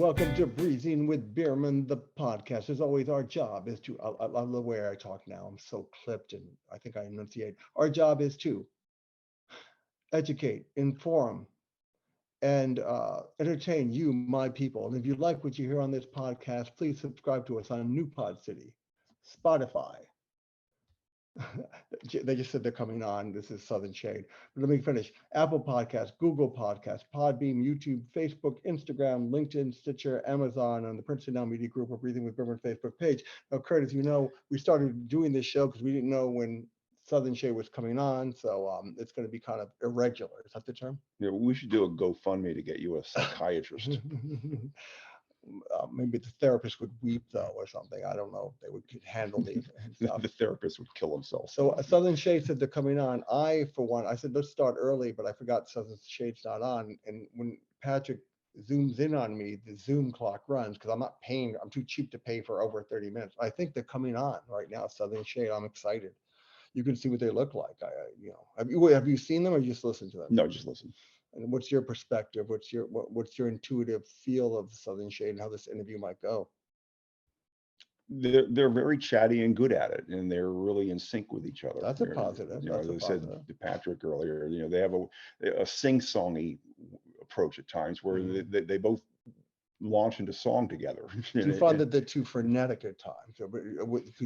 welcome to Breezin with Bierman, the podcast. As always, our job is to, I love the way I talk now. I'm so clipped and I think I enunciate. Our job is to educate, inform, and entertain you, my people. And if you like what you hear on this podcast, please subscribe to us on New Pod City, Spotify. They just said they're coming on. This is Southern Shade. But let me finish. Apple Podcasts, Google Podcasts, Podbeam, YouTube, Facebook, Instagram, LinkedIn, Stitcher, Amazon, and the Princeton Now Media Group or Breathing with Bierman Facebook page. Now, Kurt, as you know, we started doing this show because we didn't know when Southern Shade was coming on. So it's going to be kind of irregular. Is that the term? Yeah, we should do a GoFundMe to get you a psychiatrist. Maybe the therapist would weep though, or something. I don't know. They would handle the stuff. The therapist would kill himself. So Southern Shade said they're coming on. For one, I said let's start early, but I forgot Southern Shade's not on. And when Patrick zooms in on me, the Zoom clock runs because I'm not paying. I'm too cheap to pay for over 30 minutes. I think they're coming on right now. Southern Shade. I'm excited. You can see what they look like. Have you seen them or just listened to them? No, just listen. And what's your perspective? What's your intuitive feel of Southern Shade and how this interview might go? They're very chatty and good at it, and they're really in sync with each other. That's a positive. As I said to Patrick earlier, they have a sing-songy approach at times where they both launch into song together. Do you find that they're too frenetic at times?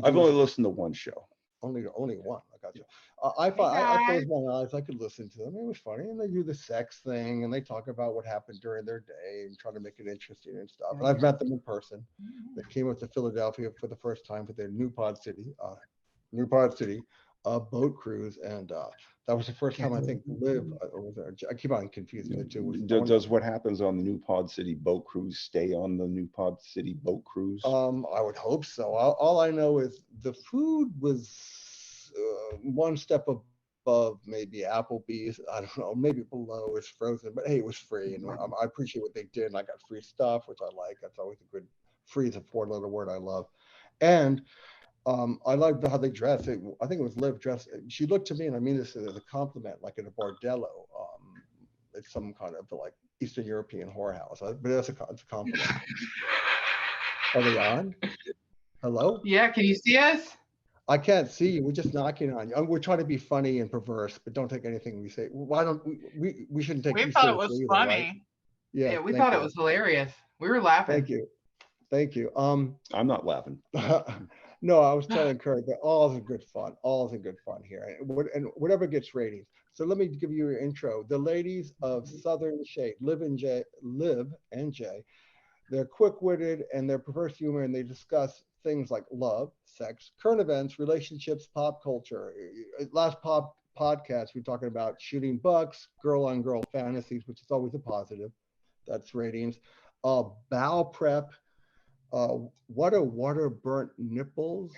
I've only listened to one show. Only one. I got you. I closed my eyes. I could listen to them. It was funny, and they do the sex thing, and they talk about what happened during their day and try to make it interesting and stuff. And I've met them in person. They came up to Philadelphia for the first time for their New Pod City boat cruise, and that was the first time I think Liv or was there? I keep on confusing the two. Does what happens on the New Pod City boat cruise stay on the New Pod City boat cruise? I would hope so. All I know is the food was one step above maybe Applebee's. I don't know, maybe below is frozen, but hey, it was free, and I appreciate what they did. And I got free stuff, which I like. That's always a good. Free is a four-letter word I love, and I liked how they dressed. I think it was Liv dressed. She looked to me, and I mean this as a compliment, like in a bordello. It's some kind of like Eastern European whorehouse, but it's a compliment. Are they on? Hello? Yeah, can you see us? I can't see you. We're just knocking on you. We're trying to be funny and perverse, but don't take anything we say. Why don't we shouldn't take? We thought it was either, funny. Right? Yeah, we thought it was hilarious. We were laughing. Thank you. I'm not laughing. No, I was telling Kurt that all is good fun. All is good fun here, and whatever gets ratings. So let me give you your intro. The ladies of Southern Shade, Liv and Jay. They're quick-witted and they're perverse humor, and they discuss things like love, sex, current events, relationships, pop culture. Last podcast, we were talking about shooting bucks, girl-on-girl fantasies, which is always a positive. That's ratings. Bowel prep. Water burnt nipples.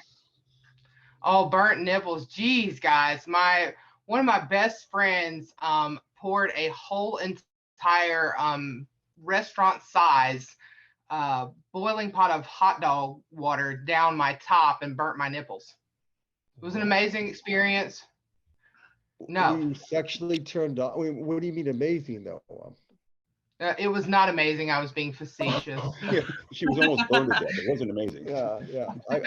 Oh, burnt nipples. Geez, guys. One of my best friends poured a whole entire restaurant size boiling pot of hot dog water down my top and burnt my nipples. It was an amazing experience. No. Were you sexually turned on? I mean, what do you mean amazing though? It was not amazing. I was being facetious. Yeah, she was almost burned to death. It wasn't amazing. Yeah. Right.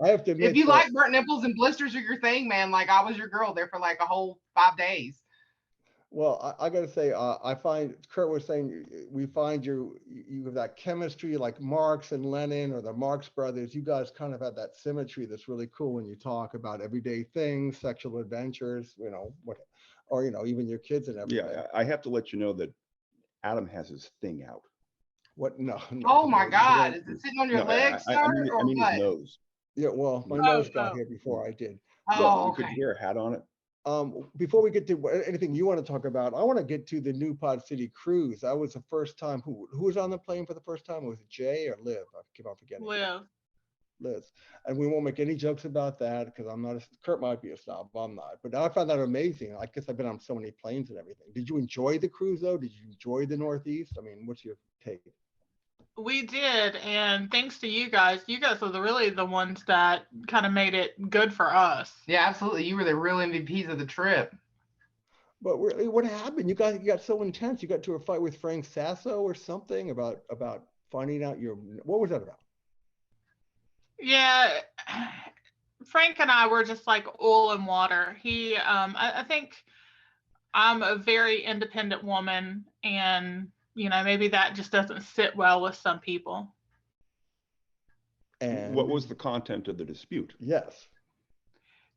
I have to admit, if you like burnt nipples and blisters are your thing, man, like I was your girl there for like a whole 5 days. Well, I got to say, I find Kurt was saying we find you have that chemistry like Marx and Lenin or the Marx brothers. You guys kind of have that symmetry that's really cool when you talk about everyday things, sexual adventures, even your kids and everything. Yeah, I have to let you know that Adam has his thing out. What? No. Oh my God! Is it sitting on your legs, sir? I mean his nose. Yeah, well, my nose got here before I did. Oh, okay. You could wear a hat on it. Before we get to anything you want to talk about, I want to get to the New Pod City cruise. That was the first time. Who was on the plane for the first time? Was it Jay or Liv? I keep on forgetting. Liz. And we won't make any jokes about that because I'm not. Kurt might be a snob, but I'm not. But I found that amazing. I guess I've been on so many planes and everything. Did you enjoy the cruise though? Did you enjoy the Northeast? I mean, what's your take? We did, and thanks to you guys are really the ones that kind of made it good for us. Yeah, absolutely. You were the real MVPs of the trip. But really, what happened? You got so intense. You got to a fight with Frank Sasso or something about finding out what was that about? Yeah, Frank and I were just like oil and water. I think I'm a very independent woman, and maybe that just doesn't sit well with some people. And what was the content of the dispute? Yes.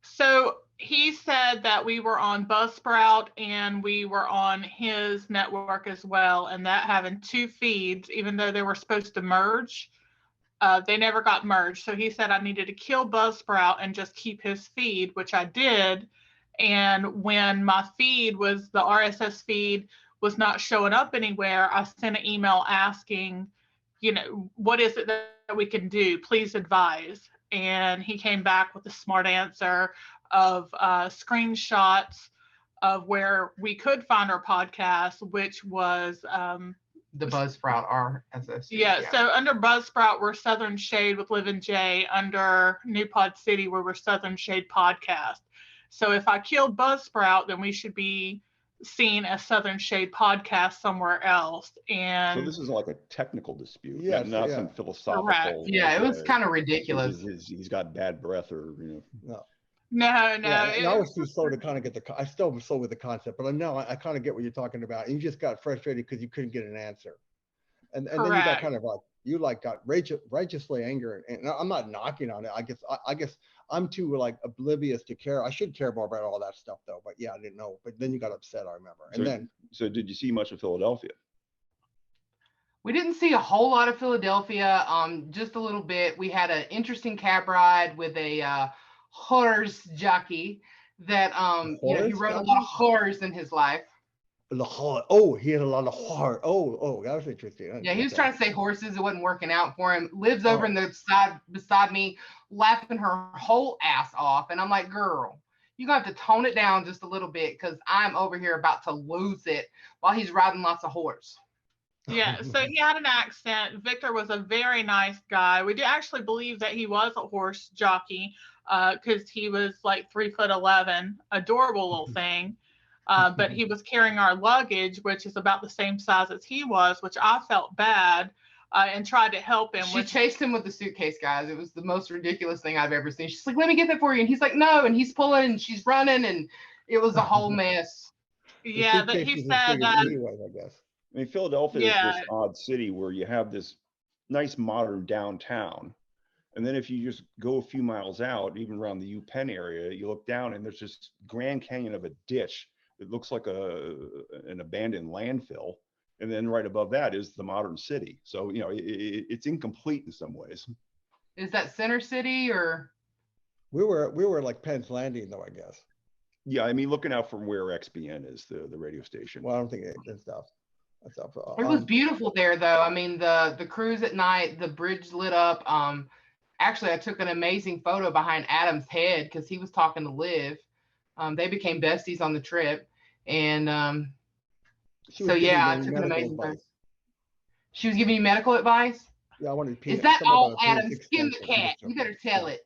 So he said that we were on Buzzsprout and we were on his network as well, and that having two feeds, even though they were supposed to merge, they never got merged. So he said I needed to kill Buzzsprout and just keep his feed, which I did. And when my feed was, the RSS feed was not showing up anywhere, I sent an email asking, what is it that we can do? Please advise. And he came back with a smart answer of screenshots of where we could find our podcast, which was the Buzzsprout RSS. Yeah, so under Buzzsprout, we're Southern Shade with Liv and Jay. Under New Pod City, we're Southern Shade Podcast. So if I killed Buzzsprout, then we should be seen as Southern Shade Podcast somewhere else. And so this is like a technical dispute, Yes, not yeah. some philosophical. Correct. Yeah, it was kind of ridiculous. He's got bad breath, or No. No. Yeah, and I was too slow to kind of get I still was slow with the concept, but I kind of get what you're talking about. And you just got frustrated because you couldn't get an answer. And then you got kind of got righteously angry. And I'm not knocking on it. I guess I'm too oblivious to care. I should care more about all that stuff though. But yeah, I didn't know. But then you got upset, I remember. So did you see much of Philadelphia? We didn't see a whole lot of Philadelphia, just a little bit. We had an interesting cab ride with a horse jockey that he rode a lot of horse in his life. Oh, he had a lot of heart. Oh, that was interesting. Yeah, he was trying to say horses. It wasn't working out for him. Liv's over in the side beside me, laughing her whole ass off. And I'm like, girl, you got to tone it down just a little bit because I'm over here about to lose it while he's riding lots of horse. Yeah, so he had an accent. Victor was a very nice guy. We do actually believe that he was a horse jockey because he was like 3'11", adorable little thing. But he was carrying our luggage, which is about the same size as he was, which I felt bad and tried to help him. She chased him with the suitcase, guys. It was the most ridiculous thing I've ever seen. She's like, let me get that for you. And he's like, no. And he's pulling and she's running. And it was a whole mess. Yeah, but he said anyway, I guess. I mean, Philadelphia is this odd city where you have this nice modern downtown. And then if you just go a few miles out, even around the UPenn area, you look down and there's this Grand Canyon of a ditch. It looks like an abandoned landfill, and then right above that is the modern city. So it's incomplete in some ways. Is that Center City or? We were like Penn's Landing, though, I guess. Yeah, I mean, looking out from where XBN is, the radio station. Well, I don't think that's stuff. It was beautiful there, though. I mean, the cruise at night, the bridge lit up. Actually, I took an amazing photo behind Adam's head because he was talking to Liv. They became besties on the trip. And I took an amazing photo. She was giving you medical advice? Yeah, I wanted to pee. Is that all, Adam? Skin the cat. You better tell it.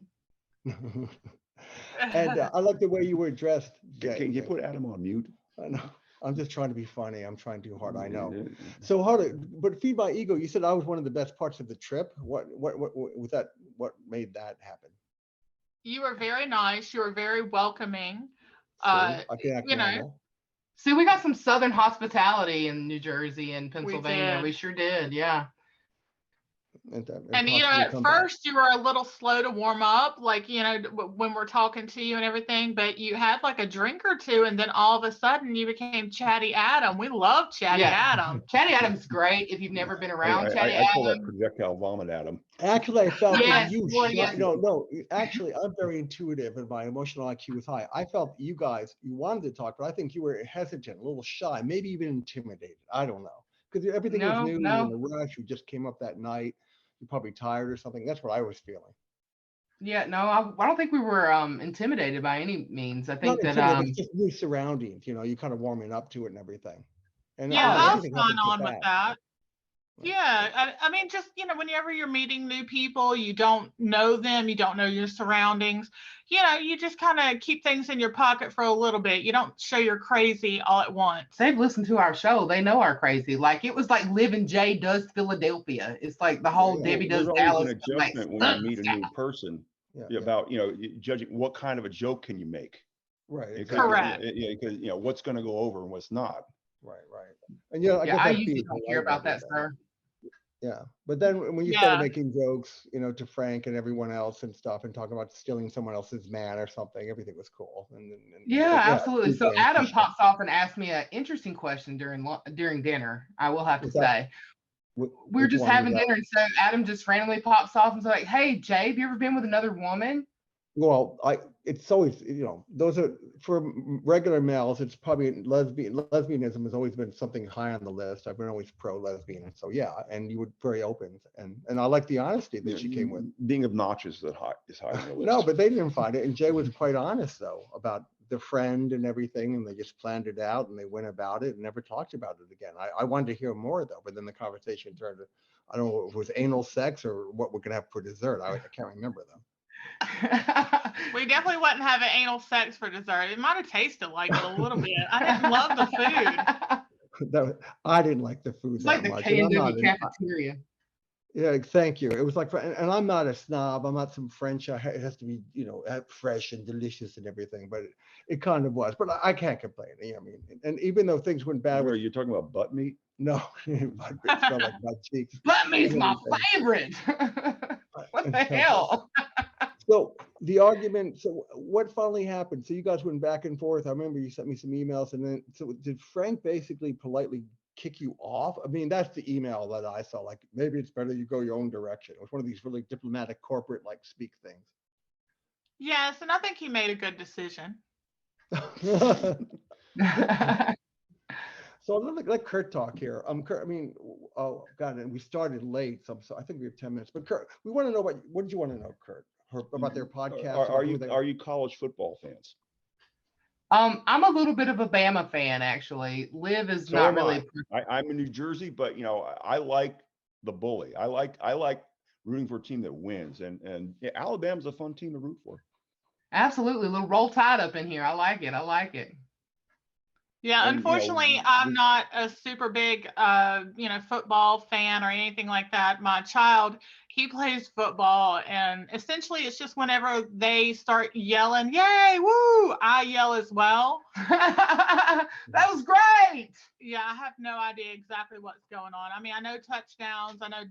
And I like the way you were dressed. Can you put Adam on mute? I know. I'm just trying to be funny. I'm trying too hard. I know. So but feed my ego. You said I was one of the best parts of the trip. What was that? What made that happen? You were very nice. You were very welcoming. See, we got some Southern hospitality in New Jersey and Pennsylvania. We sure did. Yeah. And at first you were a little slow to warm up, when we're talking to you and everything, but you had like a drink or two, and then all of a sudden you became Chatty Adam. We love Chatty Adam. Chatty Adam's great if you've never been around Chatty Adam. I call that projectile vomit Adam. Actually, I felt that you no. Actually, I'm very intuitive and my emotional IQ was high. I felt you wanted to talk, but I think you were hesitant, a little shy, maybe even intimidated. I don't know. Because everything was new in the rush. You just came up that night. You're probably tired or something. That's what I was feeling. Yeah, no, I don't think we were intimidated by any means. I think that it's just new surroundings. You kind of warming up to it and everything. And I was fine on with that. Yeah, I mean, just, whenever you're meeting new people, you don't know them, you don't know your surroundings, you just kind of keep things in your pocket for a little bit. You don't show you're crazy all at once. They've listened to our show. They know our crazy. Like, it was like Liv and Jay does Philadelphia. It's like the whole Debbie does There's Dallas. always an adjustment when you meet a new person about, judging what kind of a joke can you make. Right. Exactly. Correct. Because, what's going to go over and what's not. Right. And I usually don't care about that, sir. Yeah, but then when you started making jokes, to Frank and everyone else and stuff, and talking about stealing someone else's man or something, everything was cool. Absolutely. So Adam pops off and asked me an interesting question during dinner. I will have to say, we're just having dinner, and so Adam just randomly pops off and is like, "Hey, Jay, have you ever been with another woman?" Well, it's always, those are, for regular males, it's probably lesbianism has always been something high on the list. I've been always pro-lesbian. So yeah, and you were very open, and I like the honesty that she came with. Being obnoxious is high on the list. No, but they didn't find it. And Jay was quite honest though about the friend and everything, and they just planned it out and they went about it and never talked about it again. I wanted to hear more though, but then the conversation turned to, I don't know if it was anal sex or what we're gonna have for dessert. I can't remember them. We definitely wasn't having anal sex for dessert. It might have tasted like it a little bit. I didn't love the food. I didn't like the food that much. It's like the cafeteria. Yeah, thank you. It was like, and I'm not a snob. I'm not some French. It has to be, fresh and delicious and everything. But it kind of was. But I can't complain. And even though things went bad, you're talking about butt meat? No, it smelled like butt cheeks. Butt meat's my favorite. What the hell? So the argument, so what finally happened? So you guys went back and forth. I remember you sent me some emails, and then, so did Frank basically politely kick you off? I mean, that's the email that I saw, like, maybe it's better you go your own direction. It was one of these really diplomatic corporate speak things. Yes, and I think he made a good decision. So let Kurt talk here. Kurt, oh God, and we started late, so I think we have 10 minutes. But Kurt, we want to know what did you want to know, Kurt, about their podcast? Are you college football fans? I'm a little bit of a Bama fan, actually. Liv is not really. I'm in New Jersey, but I like the bully. I like rooting for a team that wins, and Alabama's a fun team to root for. Absolutely, a little Roll Tide up in here. I like it. Yeah, unfortunately, I'm not a super big, football fan or anything like that. My child, he plays football, and essentially it's just whenever they start yelling, "Yay, woo!" I yell as well. That was great. Yeah, I have no idea exactly what's going on. I mean, I know touchdowns, I know,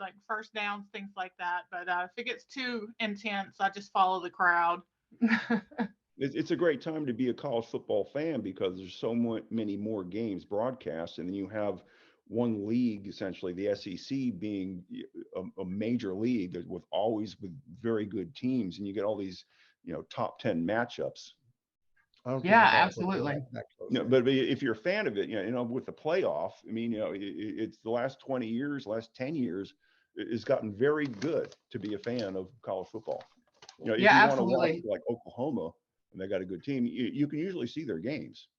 like first downs, things like that. But if it gets too intense, I just follow the crowd. It's a great time to be a college football fan because there's so many more games broadcast, and then you have one league, essentially the SEC being a major league with very good teams, and you get all these top 10 matchups. Yeah, absolutely. But if you're a fan of it, with the playoff, it's the last 20 years, last 10 years, it's gotten very good to be a fan of college football. If you absolutely. want to watch like Oklahoma, and they got a good team, you can usually see their games.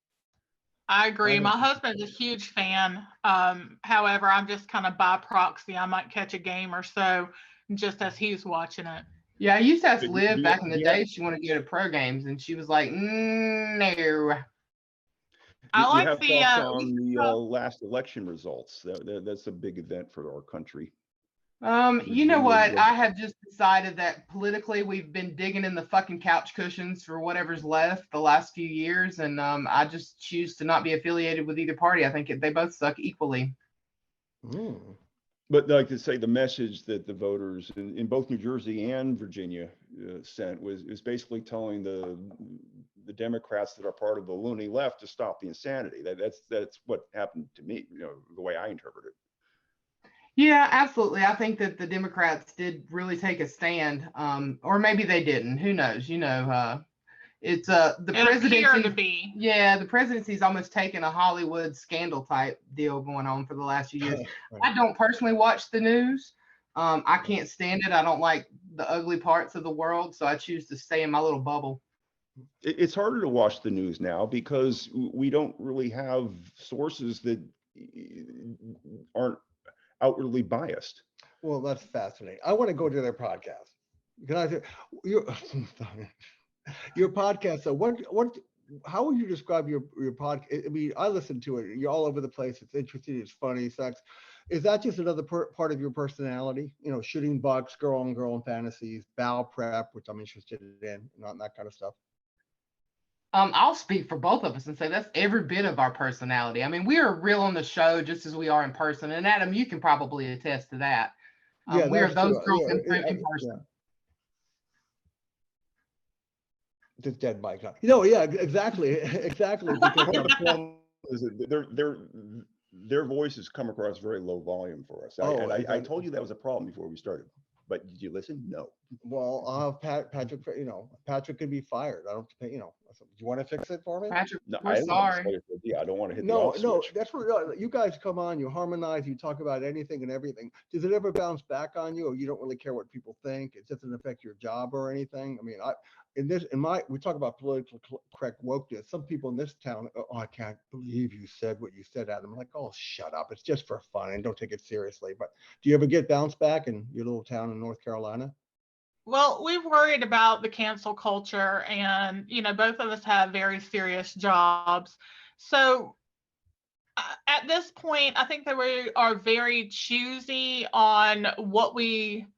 I agree. My husband's a huge fan. However, I'm just kind of by proxy. I might catch a game or so just as he's watching it. Yeah, I used to ask Liv back in the day if she wanted to go to pro games, and she was like, no. I like on the last election results. That's a big event for our country. You know what? I have just decided that politically we've been digging in the fucking couch cushions for whatever's left the last few years, and I just choose to not be affiliated with either party. I think they both suck equally. But like to say, the message that the voters in both New Jersey and Virginia sent was basically telling the Democrats that are part of the loony left to stop the insanity. That's what happened to me, the way I interpret it. Yeah, absolutely. I think that the Democrats did really take a stand, or maybe they didn't. Who knows? It's the presidency. Yeah, the presidency's almost taken a Hollywood scandal type deal going on for the last few years. I don't personally watch the news. I can't stand it. I don't like the ugly parts of the world, so I choose to stay in my little bubble. It's harder to watch the news now because we don't really have sources that aren't outwardly biased. Well, that's fascinating. I want to go to their podcast. Can I say your your podcast? So how would you describe your podcast? I mean, I listen to it. You're all over the place. It's interesting. It's funny. Sex. Is that just another part of your personality? You know, shooting bucks, girl on girl fantasies, bowel prep, which I'm interested in, not that kind of stuff. I'll speak for both of us and say that's every bit of our personality. I mean, we are real on the show just as we are in person. And Adam, you can probably attest to that. Yeah, we are those girls yeah, in person. Yeah. Just dead mic. No, yeah, exactly, exactly. Because The problem is that their voices come across very low volume for us. I told you that was a problem before we started. But did you listen? No. Well, I'll have Patrick. You know, Patrick can be fired. I don't. You know, do you want to fix it for me? Patrick, No, we're sorry. I don't want to hit the No, off switch. that's what you guys come on. You harmonize. You talk about anything and everything. Does it ever bounce back on you, or you don't really care what people think? It doesn't affect your job or anything. I mean, we talk about political correct wokeness. Some people in this town, oh, I can't believe you said what you said, Adam. I'm like, oh, shut up. It's just for fun and don't take it seriously. But do you ever get bounced back in your little town in North Carolina? Well, we've worried about the cancel culture, and both of us have very serious jobs. So at this point, I think that we are very choosy on what we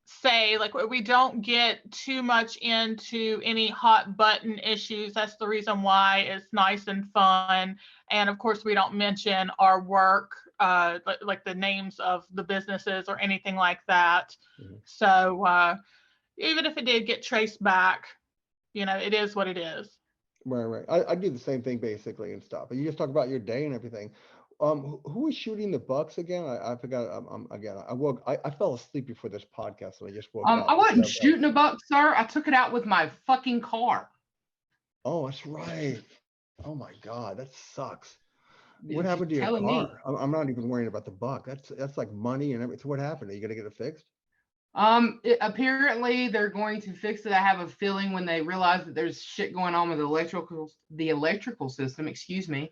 say. Like, we don't get too much into any hot button issues. That's the reason why it's nice and fun. And of course, we don't mention our work, like the names of the businesses or anything like that. Mm-hmm. So even if it did get traced back, it is what it is. Right. I do the same thing basically and stuff. And you just talk about your day and everything. Who was shooting the bucks again? I forgot. I fell asleep before this podcast, and I just woke up. I wasn't shooting a buck, sir. I took it out with my fucking car. Oh, that's right. Oh my God, that sucks. What happened to your car? I'm not even worrying about the buck. That's like money and everything. So what happened? Are you gonna get it fixed? Apparently they're going to fix it. I have a feeling when they realize that there's shit going on with the electrical system, excuse me,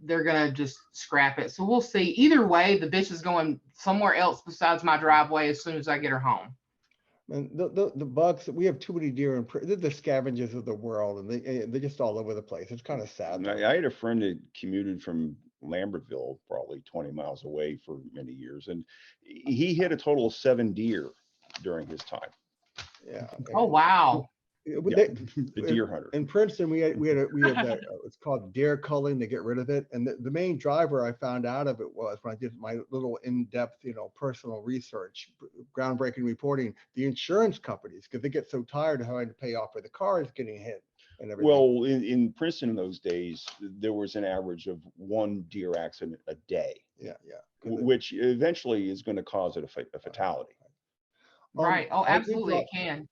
they're gonna just scrap it. So we'll see. Either way, the bitch is going somewhere else besides my driveway as soon as I get her home. And the bucks, we have too many deer, and they're the scavengers of the world, and they're just all over the place. It's kind of sad. I had a friend that commuted from Lambertville, probably 20 miles away for many years, and he hit a total of 7 deer during his time. Yeah. Oh wow. The deer hunter. In Princeton, we had that. It's called deer culling. They get rid of it, and the main driver I found out of it was when I did my little in-depth, personal research, groundbreaking reporting. The insurance companies, because they get so tired of having to pay off for the cars getting hit. And everything. Well, in Princeton in those days, there was an average of 1 deer accident a day. Yeah. Which eventually is going to cause a fatality. Right. Oh, absolutely, it can.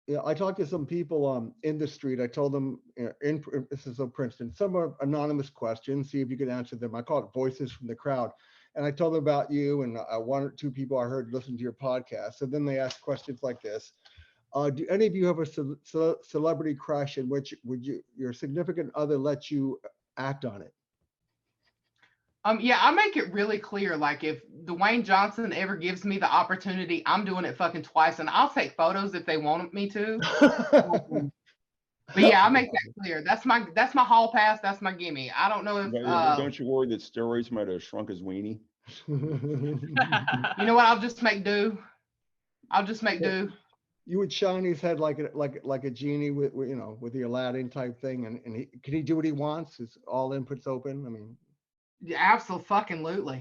Yeah, I talked to some people in the street. I told them, this is Princeton, some are anonymous questions, see if you could answer them. I call it voices from the crowd. And I told them about you, and 1 or 2 people I heard listen to your podcast. So then they asked questions like this. Do any of you have a celebrity crush in which your significant other let you act on it? Yeah, I make it really clear. Like, if Dwayne Johnson ever gives me the opportunity, I'm doing it fucking twice, and I'll take photos if they want me to. But yeah, I make that clear. That's my hall pass. That's my gimme. I don't know if. Don't you worry that steroids might have shrunk his weenie? You know what? I'll just make do. You would shine his head like a genie with the Aladdin type thing, and can he do what he wants? Is all inputs open? I mean. Yeah, absolutely.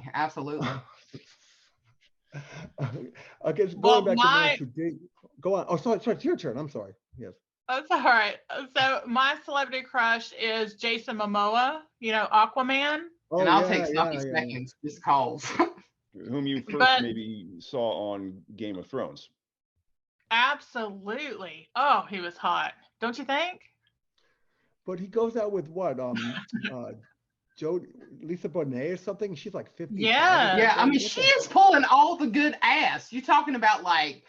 Okay, going back to go on. Oh, sorry, it's your turn. I'm sorry. Yes. That's all right. So my celebrity crush is Jason Momoa, Aquaman. Oh, and I'll take stoppy seconds. This calls. Whom you first maybe saw on Game of Thrones. Absolutely. Oh, he was hot. Don't you think? But he goes out with what? Lisa Bonet or something. She's like 50. Yeah. I mean, she is pulling all the good ass. You're talking about like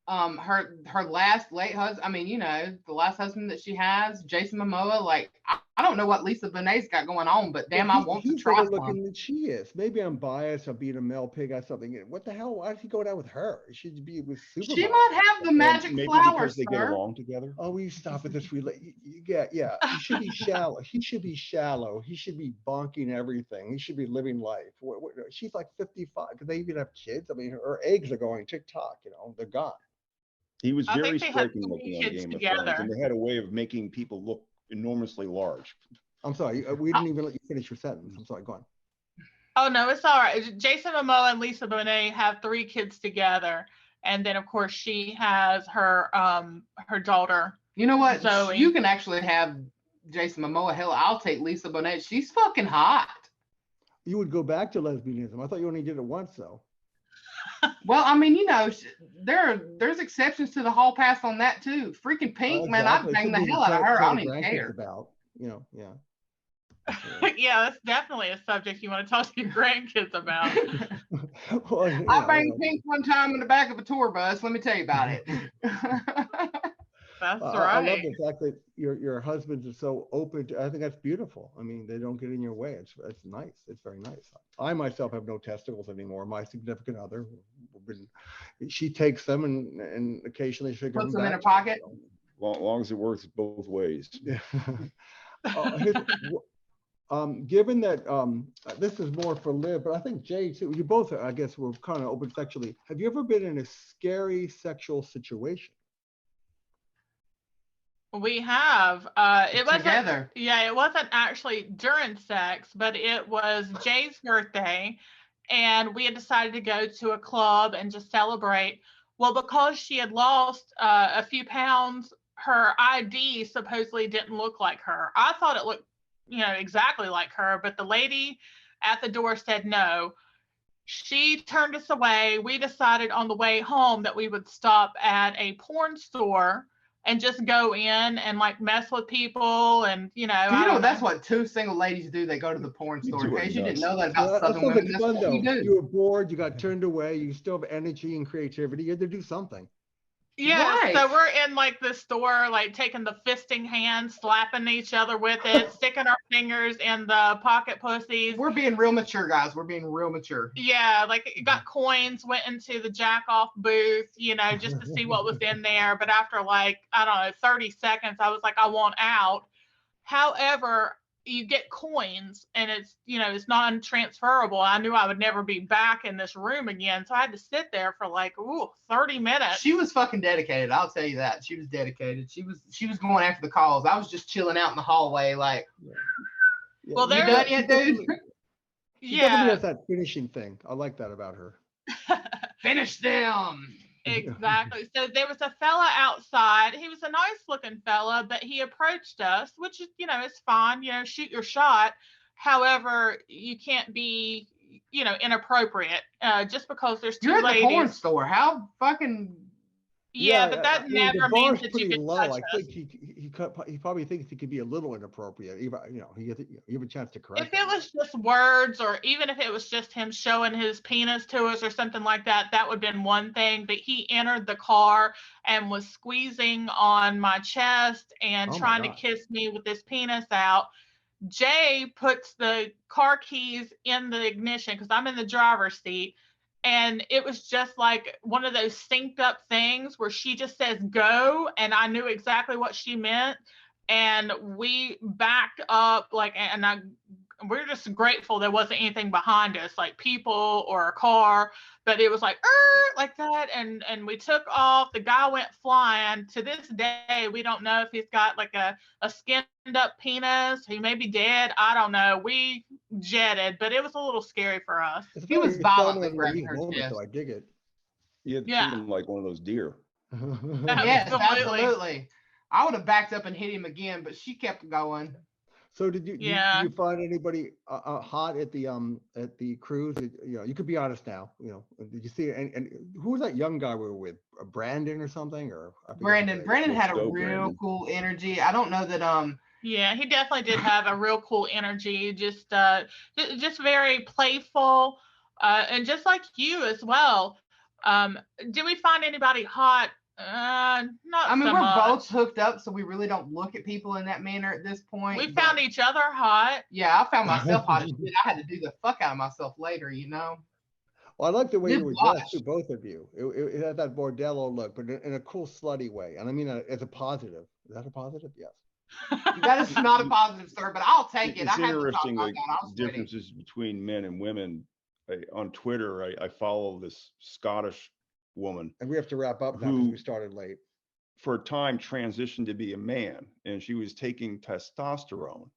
her last late husband. I mean, the last husband that she has, Jason Momoa. Like, I don't know what Lisa Bonet's got going on, but damn, I want to try He's better some. looking than she is. Maybe I'm biased. I'm being a male pig or something. What the hell? Why is he going out with her? He should be with Superman. She might have the magic Maybe flowers, because they get along together. Oh, will you stop with this? Yeah. He should be shallow. He should be shallow. He should be bonking everything. He should be living life. She's like 55. Do they even have kids? I mean, her eggs are going TikTok. They're gone. He was I very think they had striking looking 3 on kids Game of together. Thrones, and they had a way of making people look enormously large. I'm sorry. We didn't even let you finish your sentence. I'm sorry. Go on. Oh no, it's all right. Jason Momoa and Lisa Bonet have 3 kids together, and then of course she has her daughter. You know what? Zoe. You can actually have Jason Momoa. Hell, I'll take Lisa Bonet. She's fucking hot. You would go back to lesbianism. I thought you only did it once, though. Well, I mean, there's exceptions to the hall pass on that too. Freaking Pink, man, I'd bang the hell out of her. I don't even care. About, yeah. Yeah, that's definitely a subject you want to talk to your grandkids about. Well, I banged Pink one time in the back of a tour bus. Let me tell you about it. That's right. I love the fact that your husbands are so open to. I think that's beautiful. I mean, they don't get in your way. It's nice. It's very nice. I myself have no testicles anymore. My significant other, she takes them and occasionally she puts them in her pocket. Long as it works both ways. Yeah. Given that this is more for Liv, but I think Jay too. You both, I guess, were kind of open sexually. Have you ever been in a scary sexual situation? We have. It wasn't Together. Yeah, it wasn't actually during sex, but it was Jay's birthday, and we had decided to go to a club and just celebrate. Well, because she had lost a few pounds, her ID supposedly didn't look like her. I thought it looked, exactly like her, but the lady at the door said no. She turned us away. We decided on the way home that we would stop at a porn store and just go in and like mess with people and that's what 2 single ladies do. They go to the porn store. In case you didn't know that about Southern women, that's fun, what we do. You were bored, you got turned away, you still have energy and creativity. You had to do something. Yeah, right. So we're in like the store, like taking the fisting hands, slapping each other with it, sticking our fingers in the pocket pussies. We're being real mature, guys. We're being real mature. Yeah, like got coins, went into the jack off booth, just to see what was in there. But after 30 seconds, I was like, I want out. However, you get coins and it's non-transferable. I knew I would never be back in this room again. So I had to sit there for 30 minutes. She was fucking dedicated. I'll tell you that. She was dedicated. She was going after the calls. I was just chilling out in the hallway Yeah, well, you done yet, dude? She definitely has that finishing thing. I like that about her. Finish them. Exactly. So there was a fella outside. He was a nice looking fella, but he approached us, which is, it's fine, shoot your shot. However, you can't be, inappropriate just because there's 2 You're ladies. At the porn store. How fucking. Yeah, but that never means that you can touch I think he probably thinks he could be a little inappropriate. You have a chance to correct. If it was just words, or even if it was just him showing his penis to us or something like that, that would have been one thing. But he entered the car and was squeezing on my chest and trying to kiss me with his penis out. Jay puts the car keys in the ignition because I'm in the driver's seat. And it was just like one of those synced up things where she just says go, and I knew exactly what she meant. And we backed up, we're just grateful there wasn't anything behind us, like people or a car, but it was like that. And we took off. The guy went flying. To this day, we don't know if he's got like a skinned up penis. He may be dead. I don't know. We jetted, but it was a little scary for us. He was violently grabbing her moment, chest. though. I dig it. You had to treat him like one of those deer. Yes, absolutely. I would have backed up and hit him again, but she kept going. So did you find anybody hot at the cruise? You could be honest now. Did you see and who was that young guy we were with? Brandon or something? Brandon had a real cool energy. I don't know that Yeah, he definitely did have a real cool energy. Just very playful, and just like you as well. Did we find anybody hot Not I mean, so we're much. both hooked up, so we really don't look at people in that manner at this point. We but- found each other hot. Yeah, I found myself hot as shit. I had to do the fuck out of myself later, you know? Well, I like the way Liv you were blushed. dressed, too, both of you. It had that bordello look, but in a cool, slutty way. And I mean, as a positive. Is that a positive? Yes. That is not a positive, sir, but I'll take it. It's I had to talk interesting about the that. I was ready. differences between men and women. On Twitter, I follow this Scottish woman And we have to wrap up now because Who- we started late. for a time transitioned to be a man, and she was taking testosterone.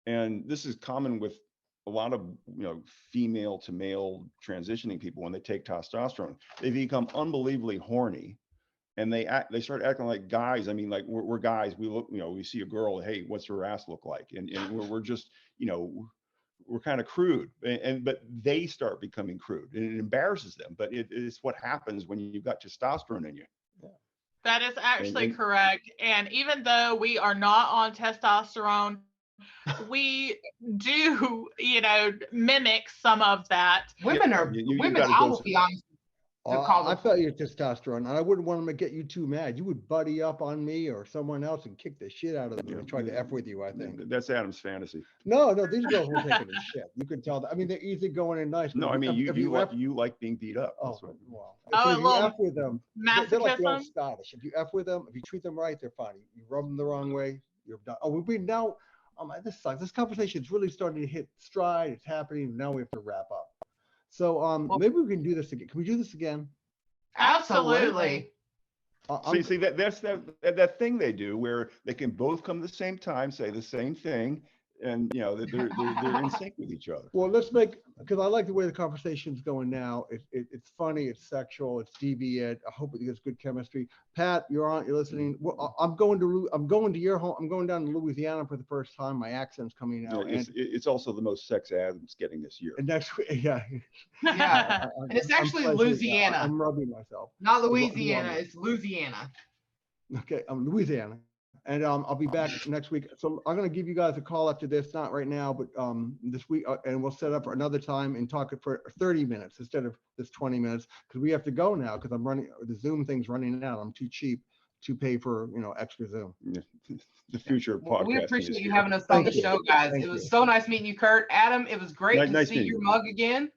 And this is common with a lot of female to male transitioning people. When they take testosterone, they become unbelievably horny, and they start acting like guys. I mean, like we're guys. We look, we see a girl, hey, what's her ass look like? And we're just, we're kind of crude, but they start becoming crude, and it embarrasses them. But it's what happens when you've got testosterone in you. That is actually And- correct. And even though we are not on testosterone, we do, mimic some of that. Women are you women. gotta I go will be honest. To Oh, call I them- felt your testosterone, and I wouldn't want to get you too mad. You would buddy up on me or someone else and kick the shit out of them and try to F with you, I think. That's Adam's fantasy. No, these girls were taking a shit. You could tell that. I mean, they're easy going and nice. but No, if I mean, if you like being beat up. Oh, That's what- well. Oh, So a if you little F with them, they're like the old Masochism. Scottish. If you F with them, if you treat them right, they're fine. You rub them the wrong way, you're done. Oh, we've been now. This sucks. This conversation is really starting to hit stride. It's happening. Now we have to wrap up. So maybe we can do this again. Can we do this again? Absolutely. See, that's that thing they do where they can both come at the same time, say the same thing, and they're in sync with each other. Well, let's make, because I like the way the conversation's going now. It's funny, it's sexual, it's deviant. I hope it gets good chemistry. Pat, you're listening. Well, I'm going to your home. I'm going down to Louisiana for the first time. My accent's coming out. It's also the most sex Adam's getting this year. And next week, yeah. Yeah. And it's actually Louisiana. I'm rubbing myself. Not Louisiana. It's Louisiana. Okay, Louisiana. And I'll be back next week. So I'm going to give you guys a call after this, not right now, but this week, and we'll set up for another time and talk it for 30 minutes instead of this 20 minutes, because we have to go now because the Zoom thing's running out. I'm too cheap to pay for, extra Zoom. The future Well, podcast. we appreciate you having us on the show, guys. It was so nice meeting you, Kurt. Adam, it was great to Nice see meeting your you. mug again.